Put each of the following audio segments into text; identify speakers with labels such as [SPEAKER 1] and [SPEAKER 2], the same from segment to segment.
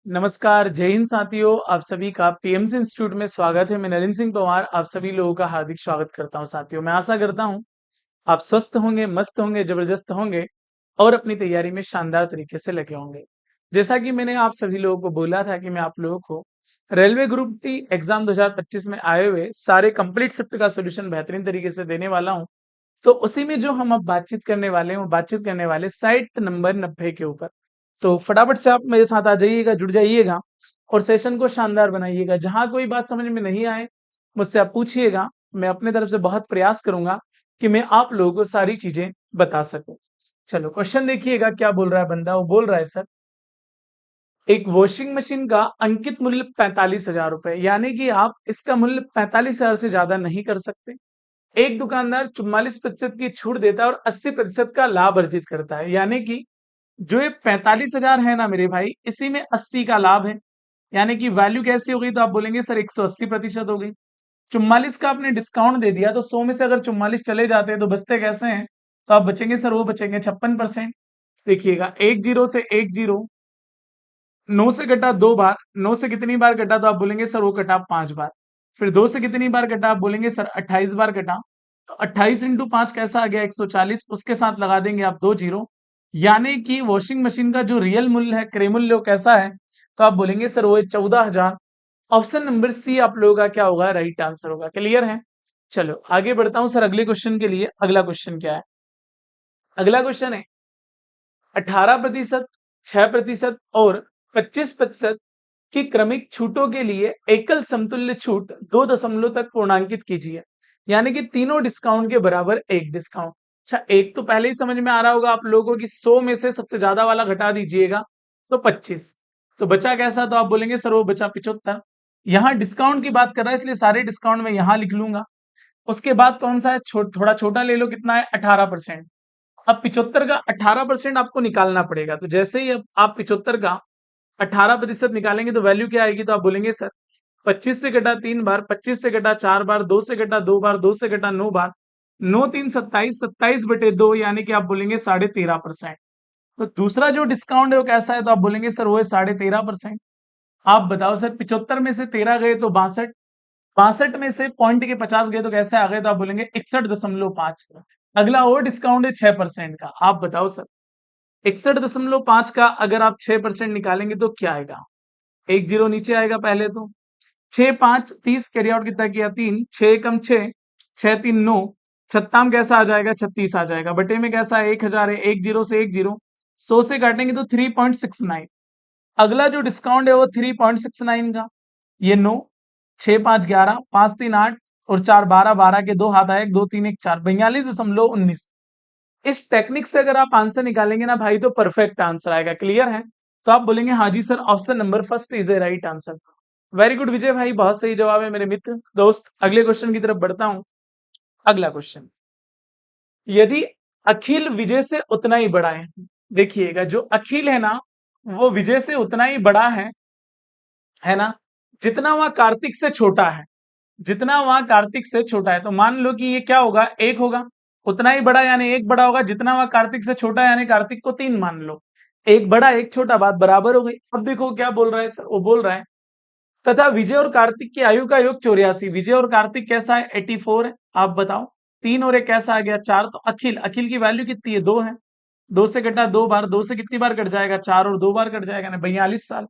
[SPEAKER 1] नमस्कार, जय हिंद साथियों। आप सभी का पीएमसी इंस्टीट्यूट में स्वागत है। मैं नलिन सिंह पंवार आप सभी लोगों का हार्दिक स्वागत करता हूं। साथियों, मैं आशा करता हूं आप स्वस्थ होंगे, मस्त होंगे, जबरदस्त होंगे और अपनी तैयारी में शानदार तरीके से लगे होंगे। जैसा कि मैंने आप सभी लोगों को बोला था कि मैं आप लोगों को रेलवे ग्रुप डी एग्जाम 2025 में आए हुए सारे कंप्लीट शिफ्ट का सॉल्यूशन बेहतरीन तरीके से देने वाला हूं। तो उसी में जो हम अब बातचीत करने वाले हैं, वो बातचीत करने वाले साइट नंबर 90 के ऊपर। तो फटाफट से आप मेरे साथ आ जाइएगा, जुड़ जाइएगा और सेशन को शानदार बनाइएगा। जहां कोई बात समझ में नहीं आए, मुझसे आप पूछिएगा। मैं अपने तरफ से बहुत प्रयास करूंगा कि मैं आप लोगों को सारी चीजें बता सकूं। चलो क्वेश्चन देखिएगा, क्या बोल रहा है बंदा। वो बोल रहा है, सर एक वॉशिंग मशीन का अंकित मूल्य 45,000 रुपए, यानी कि आप इसका मूल्य 45,000 से ज्यादा नहीं कर सकते। एक दुकानदार 44% की छूट देता है और 80% का लाभ अर्जित करता है, यानी कि जो ये 45,000 है ना मेरे भाई, इसी में 80 का लाभ है। यानी कि वैल्यू कैसी हो गई, तो आप बोलेंगे सर 180% हो गई। 44 का आपने डिस्काउंट दे दिया, तो 100 में से अगर 44 चले जाते हैं तो बचते कैसे हैं, तो आप बचेंगे सर, वो बचेंगे 56%। देखिएगा, एक जीरो से एक जीरो, 9 से कटा 2 बार, 9 से कितनी बार कटा, तो आप बोलेंगे सर वो कटा 5 बार। फिर 2 से कितनी बार कटा, आप बोलेंगे सर 28 बार कटा। तो 28 इंटू 5 कैसा आ गया, 140। उसके साथ लगा देंगे आप 2 जीरो, यानी कि वॉशिंग मशीन का जो रियल मूल्य है, क्रय मूल्य, वो कैसा है, तो आप बोलेंगे सर वो है 14,000। ऑप्शन नंबर सी आप लोगों का क्या होगा, राइट आंसर होगा। क्लियर है। चलो आगे बढ़ता हूं सर अगले क्वेश्चन के लिए। अगला क्वेश्चन क्या है, अगला क्वेश्चन है 18%, 6% और 25% की क्रमिक छूटों के लिए एकल समतुल्य छूट 2 दशमलव तक पूर्णांकित कीजिए। यानी कि तीनों डिस्काउंट के बराबर एक डिस्काउंट। अच्छा, एक तो पहले ही समझ में आ रहा होगा आप लोगों को कि 100 में से सबसे ज्यादा वाला घटा दीजिएगा, तो 25। तो बचा कैसा, तो आप बोलेंगे सर वो बचा 75। यहाँ डिस्काउंट की बात कर रहा है, इसलिए सारे डिस्काउंट में यहाँ लिख लूंगा। उसके बाद कौन सा है, थोड़ा छोटा ले लो, कितना है 18%। अब 75 का 18% आपको निकालना पड़ेगा। तो जैसे ही अब आप 75 का 18% निकालेंगे तो वैल्यू क्या आएगी, तो आप बोलेंगे सर 25 से कटा 3 बार, 25 से कटा 4 बार, 2 से कटा 2 बार, 2 से कटा 9 बार, 9 3 27, 27/2, यानी कि आप बोलेंगे 13.5%। तो दूसरा जो डिस्काउंट है वो कैसा है, तो आप बोलेंगे सर वो है 13.5%। आप बताओ सर, 75 में से 13 गए तो 62, 62 में से पॉइंट के 50 गए तो कैसे आ गए, तो आप बोलेंगे 61.5। अगला और डिस्काउंट है 6% का। आप बताओ सर, 61.5 का अगर आप 6% निकालेंगे तो क्या आएगा, एक जीरो नीचे आएगा पहले तो। 6 5 30, कैरी आउट कितना किया, 3, 6 एकम 6, 6 3 9, छत्ता में कैसा आ जाएगा, 36 आ जाएगा। बटे में कैसा है, 1,000 है, एक जीरो से एक जीरो, 100 से काटेंगे तो 3.69। अगला जो डिस्काउंट है वो 3.69 का। ये 9, 6 5 11, 5 3 8 और 4 12, 12 के दो हाथ आए, 2 3 1 4, 42.19। इस टेक्निक से अगर आप आंसर निकालेंगे ना भाई, तो परफेक्ट आंसर आएगा। क्लियर है। तो आप बोलेंगे हाँ जी sir, option number first is a right answer. Very good Vijay भाई, बहुत सही जवाब है मेरे मित्र दोस्त। अगले क्वेश्चन की तरफ बढ़ता हूं। अगला क्वेश्चन, यदि अखिल विजय से उतना ही बड़ा है, देखिएगा जो अखिल है ना, वो विजय से उतना ही बड़ा है ना, जितना वह कार्तिक से छोटा है। जितना वहां कार्तिक से छोटा है, तो मान लो कि ये क्या होगा, एक होगा। उतना ही बड़ा यानी एक बड़ा होगा, जितना वहां कार्तिक से छोटा है, यानी कार्तिक को 3 मान लो। एक बड़ा एक छोटा, बात बराबर हो गई। अब देखो क्या बोल रहा है सर, वो बोल रहा है तथा विजय और कार्तिक की आयु का योग 84। विजय और कार्तिक कैसा है, 84 है। आप बताओ, 3 और एक कैसा आ गया, 4। तो अखिल, अखिल की वैल्यू कितनी है, 2 है। 2 से कटा 2 बार, 2 से कितनी बार कट जाएगा, 4, और 2 बार कट जाएगा ना, 42 साल।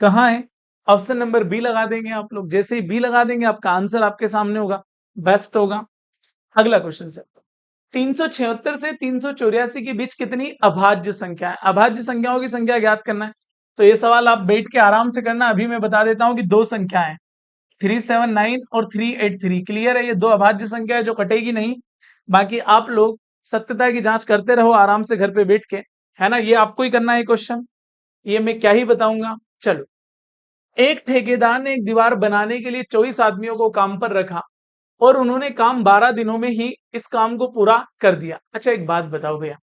[SPEAKER 1] कहाँ है, ऑप्शन नंबर बी लगा देंगे आप लोग। जैसे ही बी लगा देंगे, आपका आंसर आपके सामने होगा, बेस्ट होगा। अगला क्वेश्चन सर, 376 से 384 के बीच कितनी अभाज्य संख्या है। अभाज्य संख्याओं की संख्या ज्ञात करना है। तो ये सवाल आप बैठ के आराम से करना। अभी मैं बता देता हूं कि दो संख्या है, 379 और 383। क्लियर है, ये दो अभाज्य संख्या है जो कटेगी नहीं। बाकी आप लोग सत्यता की जांच करते रहो आराम से घर पे बैठ के, है ना। ये आपको ही करना है क्वेश्चन, ये मैं क्या ही बताऊंगा। चलो, एक ठेकेदार ने एक दीवार बनाने के लिए 24 आदमियों को काम पर रखा और उन्होंने काम 12 दिनों में ही इस काम को पूरा कर दिया। अच्छा एक बात बताओ भैया,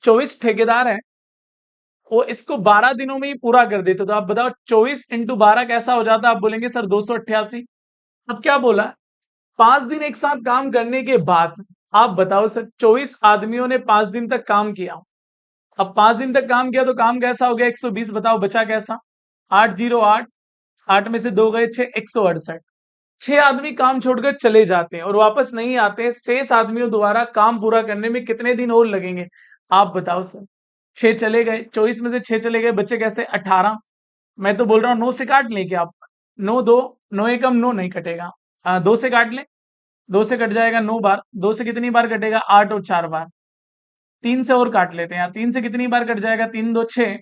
[SPEAKER 1] 24 ठेकेदार है, वो इसको 12 दिनों में ही पूरा कर देते, तो आप बताओ 24 × 12 कैसा हो जाता, आप बोलेंगे सर 288। अब क्या बोला, 5 दिन एक साथ काम करने के बाद, आप बताओ सर 24 आदमियों ने 5 दिन तक काम किया। अब 5 दिन तक काम किया तो काम कैसा हो गया, 120। बताओ बचा कैसा, 808, 8 में से 2 गए 6, 168। 6 आदमी काम छोड़कर चले जाते हैं और वापस नहीं आते। शेष आदमियों द्वारा काम पूरा करने में कितने दिन और लगेंगे? आप बताओ सर। 6 चले गए, 24 में से 6 चले गए, बचे कैसे? 18। मैं तो बोल रहा हूँ 9 से काट लें क्या आप? 9 2, 9 एकम 9 नहीं कटेगा। 2 से काट लें, 2 से कट जाएगा 9 बार। 2 से कितनी बार कटेगा? 8 और 4 बार। 3 से और काट लेते हैं यार। 3 से कितनी बार कट जाएगा? 3 2 6,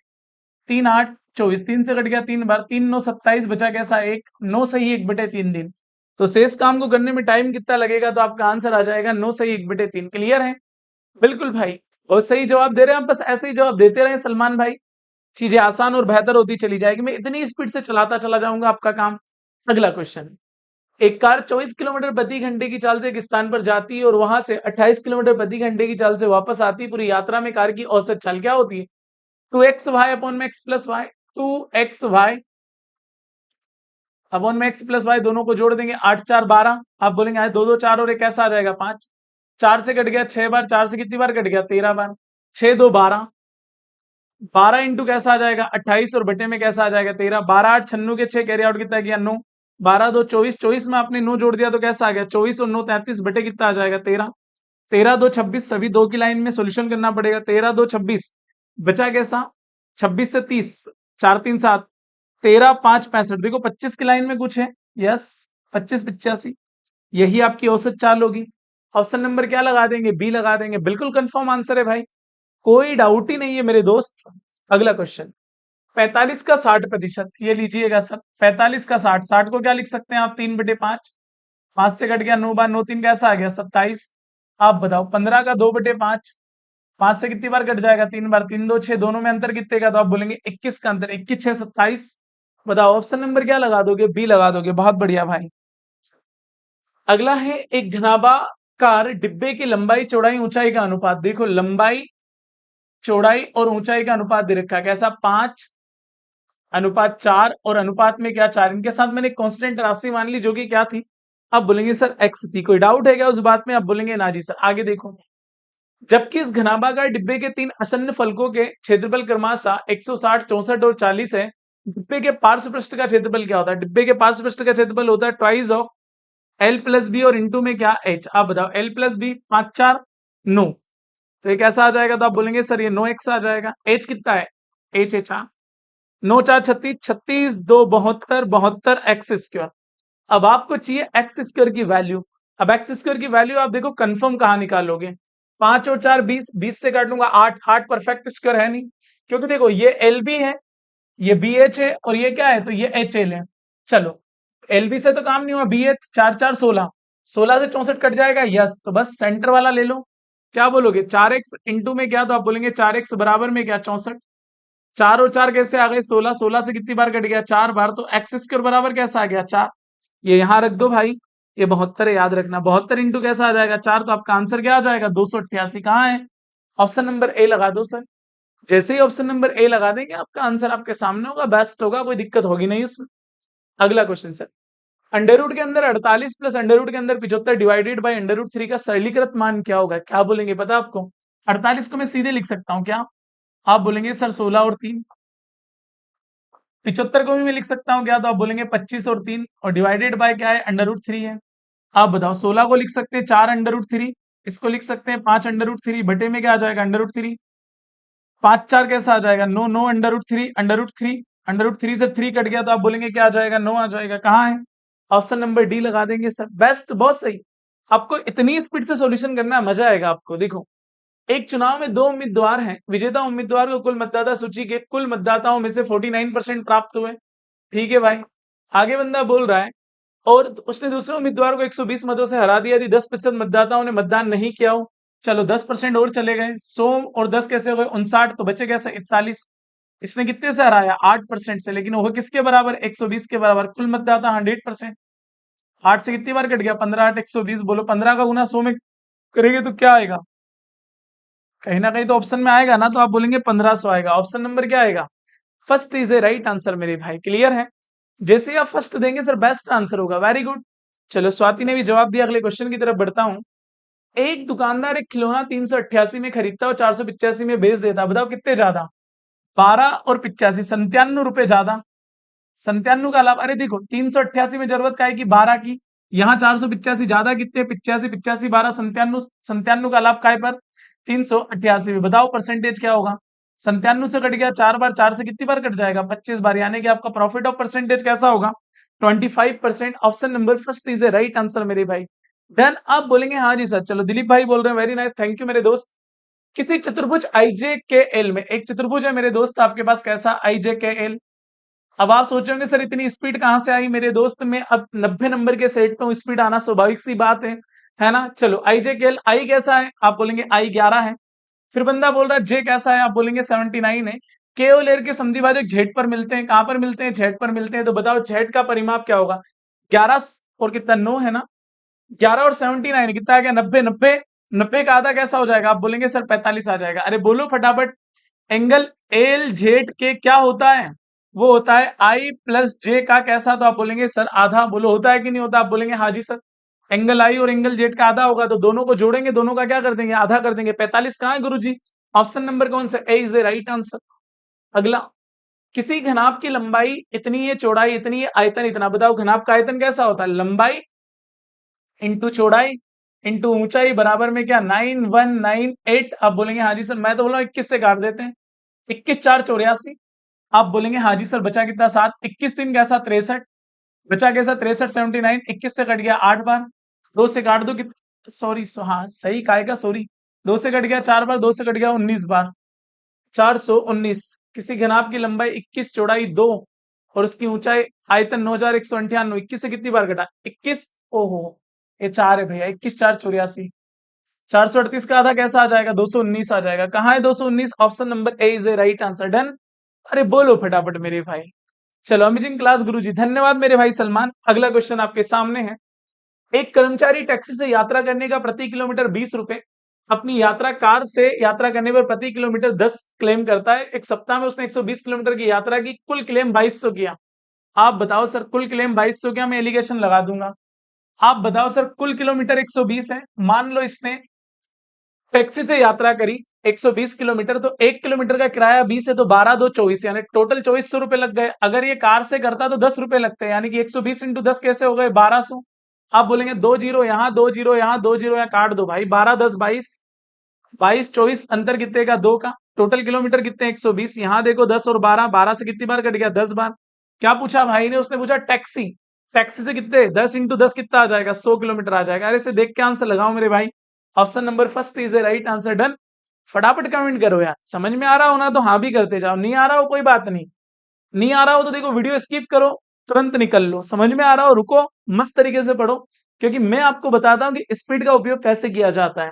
[SPEAKER 1] 3 8 24। 3 से कट गया 3 बार। 3 9 27, बचा कैसा? 1। 9 सही 1/3 दिन। तो शेष काम को करने में टाइम कितना लगेगा? तो आपका आंसर आ जाएगा 9 सही 1/3। क्लियर है? बिल्कुल भाई, और सही जवाब दे रहे हैं आप। बस ऐसे ही जवाब देते रहे सलमान भाई, चीजें आसान और बेहतर होती चली जाएगी। मैं इतनी स्पीड से चलाता चला जाऊंगा आपका काम। अगला क्वेश्चन। एक कार 24 किलोमीटर प्रति घंटे की चाल से एक स्थान पर जाती है और वहां से 28 किलोमीटर प्रति घंटे की चाल से वापस आती है। पूरी यात्रा में कार की औसत चाल क्या होती है? 2xy अपॉन में x plus Y. 2xy upon में x प्लस वाई, दोनों को जोड़ देंगे। 8 4 12। आप बोलेंगे आज 2 2 4 और एक कैसा आ जाएगा? 5। 4 से कट गया 6 बार। 4 से कितनी बार कट गया? 13 बार। 6 2 12। 12 इंटू कैसा आ जाएगा? 28 और बटे में कैसा आ जाएगा? 13। 12 8 96 के 6, कैरी आउट कितना किया? 9। 12 2 24। 24 में आपने 9 जोड़ दिया तो कैसा आ गया? 24 और 9 33, बटे कितना आ जाएगा? 13। 13 2 26। सभी 2 की लाइन में सोल्यूशन करना पड़ेगा। 13 2 26, बचा कैसा? 26 से 30, 4 3 7, 13 5 65। देखो 25 की लाइन में कुछ है। यस, 25 85, यही आपकी औसत चाल होगी। ऑप्शन नंबर क्या लगा देंगे? बी लगा देंगे। बिल्कुल कंफर्म आंसर है भाई, कोई डाउट ही नहीं है मेरे दोस्त। अगला क्वेश्चन। 45 का 60%, ये लीजिएगा सर। 45 का 60, 60 को क्या लिख सकते हैं आप? 3/5। 5 से कट गया 9 बार। 9 3 कैसा आ गया? 27। आप बताओ 15 का 2/5। 5 से कितनी बार कट जाएगा? 3 बार। 3 2 6, दोनों में अंतर कितने का? तो आप बोलेंगे 21 का अंतर। 21 6 27। बताओ ऑप्शन नंबर क्या लगा दोगे? बी लगा दोगे। बहुत बढ़िया भाई। अगला है एक घनाभाकार डिब्बे की लंबाई चौड़ाई ऊंचाई का अनुपात। देखो लंबाई चौड़ाई और ऊंचाई का अनुपात दे रखा है कैसा? 5:4 और अनुपात में क्या? 4। इनके साथ मैंने कांस्टेंट राशि मान ली जो कि क्या थी? आप बोलेंगे सर एक्स थी। कोई डाउट है क्या उस बात में? आप बोलेंगे ना जी सर। आगे देखो। जबकि इस घनाभागार डिब्बे के 3 आसन्न फलकों के क्षेत्रफल क्रमशः 160 64 और 40 है। डिब्बे के पार्श्व पृष्ठ का क्षेत्रफल क्या होता है? डिब्बे के पार्श्व पृष्ठ का क्षेत्रफल होता है twice of L plus B और इंटू में क्या? एच। आप बताओ एल प्लस बी 5 4 9, तो ये कैसा आ जाएगा? तो आप बोलेंगे सर ये 9x आ जाएगा। एच कितना है? H H 9 4 36, 36 2 72, 72 x square. अब आपको चाहिए एक्स स्क्वायर की वैल्यू। अब एक्स स्क्वायर की वैल्यू आप देखो कंफर्म कहाँ निकालोगे? 5 और 4 20, 20 से काट लूंगा 8, 8 परफेक्ट स्क्वायर है नहीं, क्योंकि देखो ये एल बी है, ये बी एच है, और ये क्या है? तो ये एच एल है। चलो एल बी से तो काम नहीं हुआ। बी एच 4 4 16, 16 से 64 कट जाएगा। यस, तो बस सेंटर वाला ले लो। क्या बोलोगे? 4x इंटू में क्या? तो आप बोलेंगे 4x बराबर में क्या? 64। 4 और 4 कैसे आ गए? 16। 16 से कितनी बार कट गया? 4 बार। तो एक्स स्क्वायर बराबर कैसा आ गया? 4। ये यहां रख दो भाई। ये 72 है, याद रखना। 72 इंटू कैसा आ जाएगा? 4। तो आपका आंसर क्या आ जाएगा? 288। कहाँ है? ऑप्शन नंबर ए लगा दो सर। जैसे ही ऑप्शन नंबर ए लगा देंगे आपका आंसर आपके सामने होगा, बेस्ट होगा, कोई दिक्कत होगी नहीं उसमें। अगला क्वेश्चन सर। अंडर रूट के अंदर 48 प्लस अंडर रूट के अंदर 75 डिवाइडेड बाई अंडर रूट 3 का सरलीकृत मान क्या होगा? क्या बोलेंगे पता आपको? 48 को मैं सीधे लिख सकता हूँ क्या? आप बोलेंगे सर 16 और 3। 75 को भी मैं लिख सकता हूँ क्या? तो आप बोलेंगे 25 और 3, और डिवाइडेड बाय क्या है? अंडर रूट 3 है। आप बताओ 16 को लिख सकते हैं 4 अंडर रूट 3, इसको लिख सकते हैं 5 अंडर रूट 3, बटे में क्या आ जाएगा? Under root 3। 5 4 कैसा आ जाएगा? 9 9 under root 3, under root 3, under root 3 से 3 कट गया तो आप बोलेंगे क्या आ जाएगा? 9 आ जाएगा। कहाँ है? ऑप्शन नंबर डी लगा देंगे सर। बेस्ट, बहुत सही। आपको इतनी स्पीड से सॉल्यूशन करना है, मजा आएगा आपको। देखो एक चुनाव में 2 उम्मीदवार हैं। विजेता उम्मीदवार को कुल मतदाता सूची के कुल मतदाताओं में से 49% प्राप्त हुए। ठीक है भाई। आगे बंदा बोल रहा है और उसने दूसरे उम्मीदवार को 120 मतों से हरा दिया। यदि 10% मतदाताओं ने मतदान नहीं किया हो, चलो 10% और चले गए। 100 और 10 कैसे हो गए? 59, तो बचे कैसे? 41। इसने कितने से हराया? 8% से। लेकिन वो किसके बराबर? 120 के बराबर। कुल मतदाता 100%। 8 से कितनी बार कट गया? 15 8 120। बोलो 15 का गुना 100 में करेंगे तो क्या आएगा? कहीं ना कहीं तो ऑप्शन में आएगा ना, तो आप बोलेंगे 1500 आएगा। ऑप्शन नंबर क्या आएगा? First is a right answer मेरे भाई। क्लियर है? जैसे ही आप फर्स्ट देंगे सर बेस्ट आंसर होगा। Very good. चलो स्वाति ने भी जवाब दिया। अगले क्वेश्चन की तरफ बढ़ता हूं। एक दुकानदार एक खिलौना 388 में खरीदता और 485 में बेच देता। बताओ कितने ज्यादा? 12 और 85, 97 रुपए ज्यादा। 97 का लाभ, अरे देखो 388 में जरूरत का है कि 12 की, यहाँ 485 ज्यादा कितने, 85 85 12 97, 97 का लाभ काय पर 388 में। बताओ परसेंटेज क्या होगा, 97 से कट गया 4 बार, 4 से कितनी बार कट जाएगा, 25 बार, यानी कि आपका प्रॉफिट ऑफ परसेंटेज कैसा होगा 25%। Option number first is a right answer मेरे भाई। देन आप बोलेंगे हाँ जी सर, चलो दिलीप भाई बोल रहे हैं, वेरी नाइस, थैंक यू मेरे दोस्त। किसी चतुर्भुज आईजे के एल में, एक चतुर्भुज है मेरे दोस्त आपके पास, कैसा आईजे के एल। अब आप सोचोगे सर इतनी स्पीड कहां से आई मेरे दोस्त में, अब 90 नंबर के सेट पे स्पीड आना स्वाभाविक सी बात है ना। चलो आई जे केल, आई कैसा है, आप बोलेंगे आई 11 है। फिर बंदा बोल रहा है जे कैसा है, आप बोलेंगे 79 है। के और एल के समद्विभाजक जेड पर मिलते हैं, कहां पर मिलते हैं, जेड पर मिलते हैं। तो बताओ जेड का परिमाप क्या होगा, 11 और कितना 9 है ना, 11 और 79 कितना आ गया 90, 90 90 का आधा कैसा हो जाएगा, आप बोलेंगे सर 45 आ जाएगा। अरे बोलो फटाफट, एंगल एल जेड के क्या होता है, वो होता है आई प्लस जे का कैसा, तो आप बोलेंगे सर आधा। बोलो होता है कि नहीं होता, आप बोलेंगे हाँ जी सर। एंगल आई और एंगल जेड का आधा होगा, तो दोनों को जोड़ेंगे, दोनों का क्या कर देंगे, आधा कर देंगे। 45 कहाँ है गुरुजी, ऑप्शन नंबर कौन सा, ए इज ए राइट आंसर। अगला, किसी घनाभ की लंबाई इतनी है, चौड़ाई इतनी है, आयतन इतना। बताओ घनाभ का आयतन कैसा होता है, लंबाई इंटू चौड़ाई इंटू ऊंचाई बराबर में क्या 9198। आप बोलेंगे हाँ जी सर, मैं तो बोला 21 से काट देते हैं, 21 4 84। आप बोलेंगे हाँ जी सर, बचा कितना 7, 21 3 कैसा 63, बचा कैसा 63 79, 21 से कट गया 8 बार, 2 से काट दो कितना, सॉरी हाँ सही काय का सॉरी, 2 से कट गया 4 बार, 2 से कट गया 19 बार, 419। किसी घनाभ की लंबाई 21, चौड़ाई 2 और उसकी ऊंचाई आयतन 9198, 21 से कितनी बार कटा 21, ओहो ये 4 है भैया, 21 4 84, 438 का आधा कैसा आ जाएगा 219 आ जाएगा। कहाँ है 219, option number A is a right answer. Done. अरे बोलो फटाफट मेरे भाई। चलो अमेजिंग क्लास गुरुजी, धन्यवाद मेरे भाई सलमान। अगला क्वेश्चन आपके सामने है, एक कर्मचारी टैक्सी से यात्रा करने का प्रति किलोमीटर 20 रुपए, अपनी यात्रा कार से यात्रा करने पर प्रति किलोमीटर 10 क्लेम करता है। एक सप्ताह में उसने 120 किलोमीटर की यात्रा की, कुल क्लेम 2200 किया। आप बताओ सर, कुल क्लेम 2200 किया, मैं एलिगेशन लगा दूंगा। आप बताओ सर, कुल किलोमीटर 120 है, मान लो इसने टैक्सी से यात्रा करी 120 किलोमीटर, तो 1 किलोमीटर का किराया 20 है, तो 12 2 24, यानी टोटल 2400 रुपए लग गए। अगर ये कार से करता तो 10 रुपए लगते हैं, यानी कि 120 इंटू 10 कैसे हो गए 1200। आप बोलेंगे 2 जीरो यहाँ, 2 जीरो यहाँ, 2 जीरो यहाँ, काट दो भाई, 12 10 22, 22 24, अंतर कितने का 2 का, टोटल किलोमीटर कितने 120। यहाँ देखो 10 और 12, 12 से कितनी बार कट गया 10 बार। क्या पूछा भाई ने, उसने पूछा टैक्सी, टैक्सी से कितने 10 इंटू 10 कितना आ जाएगा 100 किलोमीटर आ जाएगा। अरे इसे देख के आंसर लगाओ मेरे भाई, option number first is a right answer. Done. फटाफट कमेंट करो यार, समझ में आ रहा हो ना तो हाँ भी करते जाओ, नहीं आ रहा हो कोई बात नहीं, नहीं आ रहा हो तो देखो वीडियो स्किप करो, तुरंत निकल लो, समझ में आ रहा हो रुको, मस्त तरीके से पढ़ो, क्योंकि मैं आपको बताता हूँ कि स्पीड का उपयोग कैसे किया जाता है।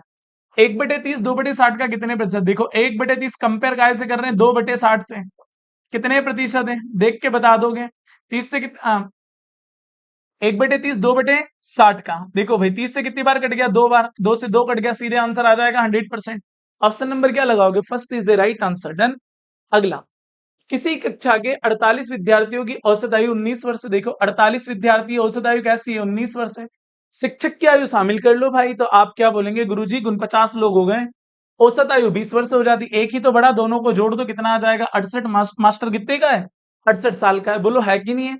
[SPEAKER 1] 1/30 2/60 का कितने प्रतिशत, देखो 1/30 कंपेयर काय से कर रहे हैं 2/60 से, कितने प्रतिशत है देख के बता दोगे। 30 से कितना, 1/30 2/60 का, देखो भाई 30 से कितनी बार कट गया 2 बार, 2 से 2 कट गया, सीधे आंसर आ जाएगा 100%। ऑप्शन नंबर क्या लगाओगे, first is the right answer. Done. अगला, किसी कक्षा के 48 विद्यार्थियों की औसत आयु 19 वर्ष, देखो 48 विद्यार्थी, औसत आयु कैसी है 19 वर्ष है। शिक्षक की आयु शामिल कर लो भाई, तो आप क्या बोलेंगे गुरुजी, 49 लोग हो गए, औसत आयु 20 वर्ष हो जाती, एक ही तो बड़ा, दोनों को जोड़ दो कितना आ जाएगा 68। मास्टर कितने का है 68 साल का है, बोलो है कि नहीं है।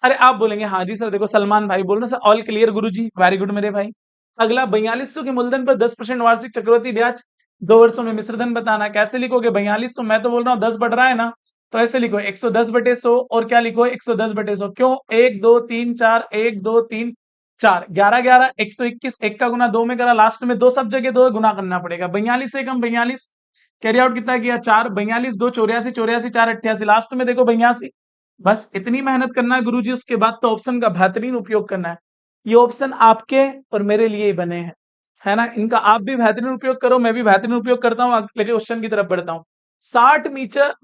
[SPEAKER 1] अरे आप बोलेंगे हाँ जी सर, देखो सलमान भाई बोल रहे सर, ऑल क्लियर गुरुजी, वेरी गुड मेरे भाई। अगला, 4200 के मूलधन पर 10% वार्षिक चक्रवृद्धि ब्याज, 2 वर्षों में मिश्रधन बताना। कैसे लिखोगे 4200, मैं तो बोल रहा हूँ 10 बढ़ रहा है ना, तो ऐसे लिखो 110/100, और क्या लिखो 110/100, क्यों 1 2 3 4, 1 2 3 4, 11 11 121, एक का गुना 2 में करा, लास्ट में 2 सब जगह 2 गुना करना पड़ेगा। 42 से कम 42, कैरी आउट कितना किया 4, 42 2 84, 84 4 88, लास्ट में देखो 82। बस इतनी मेहनत करना है गुरुजी, उसके बाद तो ऑप्शन का बेहतरीन उपयोग करना है। ये ऑप्शन आपके और मेरे लिए ही बने हैं, है ना, इनका आप भी बेहतरीन उपयोग करो, मैं भी बेहतरीन उपयोग करता हूँ। अगले क्वेश्चन की तरफ बढ़ता हूँ। 60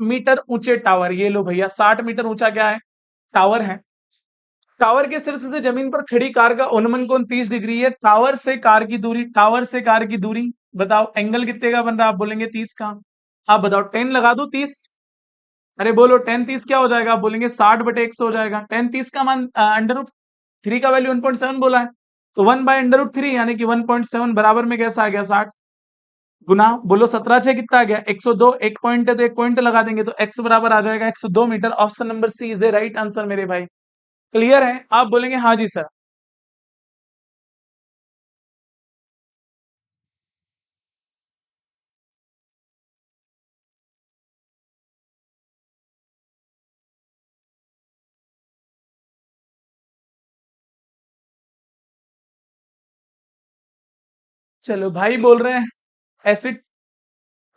[SPEAKER 1] मीटर ऊंचे टावर, ये लो भैया 60 मीटर ऊंचा क्या है, टावर है। टावर के शीर्ष से जमीन पर खड़ी कार का उन्नमन कोण 30 डिग्री है। टावर से कार की दूरी, टावर से कार की दूरी बताओ, एंगल कितने का बन रहा है, आप बोलेंगे 30 का। आप बताओ 10 लगा दो 30, अरे बोलो 10 30 क्या हो जाएगा, आप बोलेंगे 60/100 हो जाएगा। 10 30 का मान √3 का वैल्यू 1.7 बोला है, तो 1/√3 यानी कि 1.7 बराबर में कैसा आ गया 60। गुना, बोलो 17 छह कितना आ गया 102, एक पॉइंट है तो एक पॉइंट लगा देंगे तो x बराबर आ जाएगा 102 metre. Option number C is a right answer मेरे भाई। क्लियर है? आप बोलेंगे हाँ जी सर। चलो भाई बोल रहे हैं, एसिड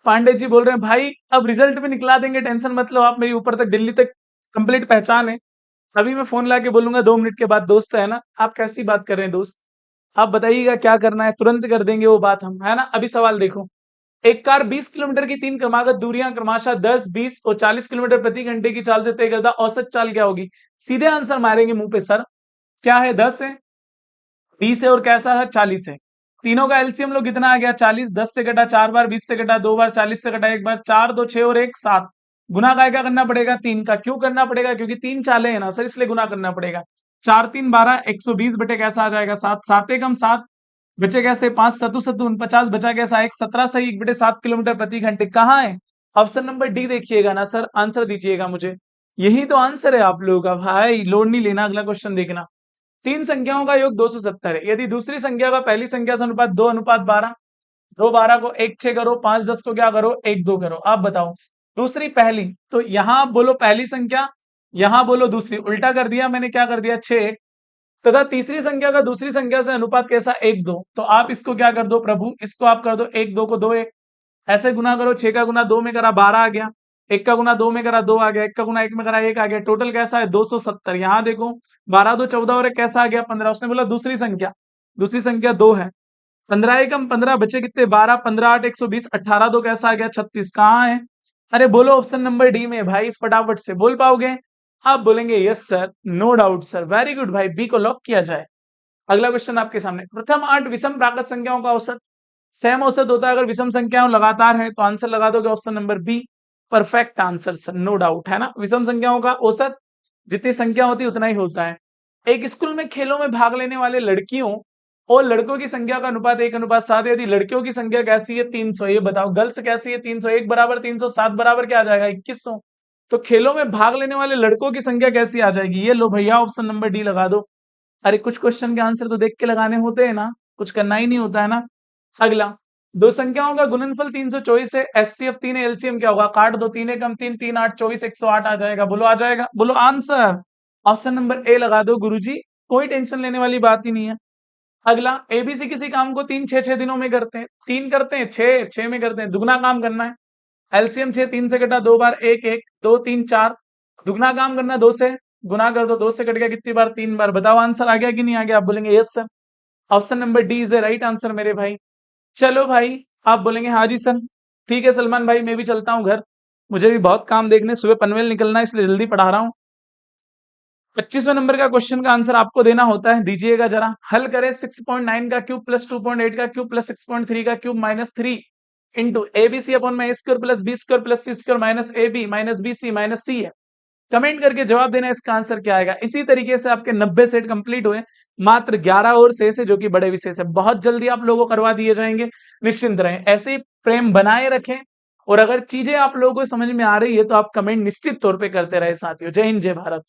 [SPEAKER 1] पांडे जी बोल रहे हैं भाई अब रिजल्ट भी निकला देंगे, टेंशन मत लो आप, मेरी ऊपर तक दिल्ली तक कंप्लीट पहचान है। अभी मैं फोन ला के बोलूंगा 2 मिनट के बाद, दोस्त है ना, आप कैसी बात कर रहे हैं दोस्त। आप बताइएगा क्या करना है, तुरंत कर देंगे वो बात हम, है ना। अभी सवाल देखो, एक कार 20 किलोमीटर की तीन क्रमागत दूरियां क्रमशः 10, 20 और 40 किलोमीटर प्रति घंटे की चाल से तय करता, औसत चाल क्या होगी। सीधे आंसर मारेंगे मुंह पे सर। क्या है, 10 है, 20 है और कैसा है, 40 है। तीनों का एलसीएम लो कितना आ गया, 40, 10 से कटा 4 बार, 20 से कटा 2 बार, 40 से कटा 1 बार, 4 2 6 और 1 7। गुना काय का करना पड़ेगा, 3 का। क्यों करना पड़ेगा, क्योंकि 3 चाले हैं ना सर, इसलिए गुना करना पड़ेगा। 4 3 12, 120 बटे कैसा आ जाएगा 7, 7 एकम 7, बचे कैसे 5 सतु सतु 49, बचा कैसा 1 17 सही 1 बटे 7 किलोमीटर प्रति घंटे। कहाँ है, ऑप्शन नंबर डी देखिएगा ना सर, आंसर दीजिएगा मुझे। यही तो आंसर है आप लोगों का भाई, लोड नहीं लेना, अगला क्वेश्चन देखना। तीन संख्याओं का योग 270 है, यदि दूसरी संख्या का पहली संख्या से अनुपात 2:12, 2:12 को 1:6 करो, 5:10 को क्या करो, 1:2 करो। आप बताओ दूसरी पहली, तो यहां आप बोलो पहली संख्या, यहां बोलो दूसरी, उल्टा कर दिया मैंने, क्या कर दिया 6, तथा तीसरी संख्या का दूसरी संख्या से अनुपात कैसा 1:2, तो आप इसको क्या कर दो प्रभु, इसको आप कर दो 1:2 को 2:1, ऐसे गुना करो, 6 का गुना 2 में करा 12 आ गया, 1 का गुना 2 में करा 2 आ गया, 1 का गुना 1 में करा 1 आ गया, टोटल कैसा है 270। यहाँ देखो 12 2 14 और 1 कैसा आ गया 15, उसने बोला दूसरी संख्या, दूसरी संख्या 2 है। 15 एकम 15 बचे कितने 12, 15 8 120, 18 2 कैसा आ गया 36। कहाँ है, अरे बोलो ऑप्शन नंबर डी में भाई, फटाफट से बोल पाओगे। आप बोलेंगे yes sir, no doubt sir, very good भाई, बी को लॉक किया जाए। अगला क्वेश्चन आपके सामने, प्रथम 8 विषम प्राकृत संख्याओं का औसत। सेम औसत होता है अगर विषम संख्याओं लगातार है, तो आंसर लगा दोगे option number B, perfect answer sir, no doubt, है ना। विषम संख्याओं का औसत जितनी संख्या होती है उतना ही होता है। एक स्कूल में खेलों में भाग लेने वाले लड़कियों और लड़कों की संख्या का अनुपात 1:7, यदि लड़कियों की संख्या कैसी है 300, ये बताओ गर्ल्स कैसी है 300, 1 बराबर 300, 7 बराबर क्या आ जाएगा 2100। तो खेलों में भाग लेने वाले लड़कों की संख्या कैसी आ जाएगी, ये लो भैया ऑप्शन नंबर डी लगा दो। अरे कुछ क्वेश्चन के आंसर तो देख के लगाने होते हैं ना, कुछ करना ही नहीं होता है ना। अगला, दो संख्याओं का गुणनफल 324 है, एचसीएफ 3 है, एलसीएम क्या होगा, काट दो, 3 एकम 3 3 8 24 108 आ जाएगा, बोलो आ जाएगा, बोलो आंसर। ऑप्शन नंबर ए लगा दो गुरुजी, कोई टेंशन लेने वाली बात ही नहीं है। अगला, एबीसी किसी काम को 3 6 6 दिनों में करते हैं, 3 करते हैं 6 6 में करते हैं, दुगना काम करना है। एलसीएम 6 3 से कटा 2 बार, 1 1 2 3 4, दुगना काम करना 2 से, गुना कर दो, 2 से कट गया कितनी बार 3 बार, बताओ आंसर आ गया कि नहीं आ गया। आप बोलेंगे yes sir, option number D is a right answer मेरे भाई। चलो भाई, आप बोलेंगे हाँ जी सर। ठीक है सलमान भाई, मैं भी चलता हूँ घर, मुझे भी बहुत काम देखने, सुबह पनवेल निकलना है इसलिए जल्दी पढ़ा रहा हूँ। 25वें नंबर का क्वेश्चन का आंसर आपको देना होता है, दीजिएगा जरा। हल करें 6.9 का क्यूब प्लस 2.8 का क्यूब प्लस 6.3 का cube minus 3 into A B C upon में A square plus B square plus C square minus A B minus B C minus C है। कमेंट करके जवाब देना इसका आंसर क्या आएगा। इसी तरीके से आपके 90 सेट कंप्लीट हुए, मात्र 11 और शेष है जो कि बड़े विशेष है, बहुत जल्दी आप लोगों को करवा दिए जाएंगे, निश्चिंत रहें। ऐसे ही प्रेम बनाए रखें, और अगर चीजें आप लोगों को समझ में आ रही है तो आप कमेंट निश्चित तौर पे करते रहे साथियों। जय हिंद, जय भारत।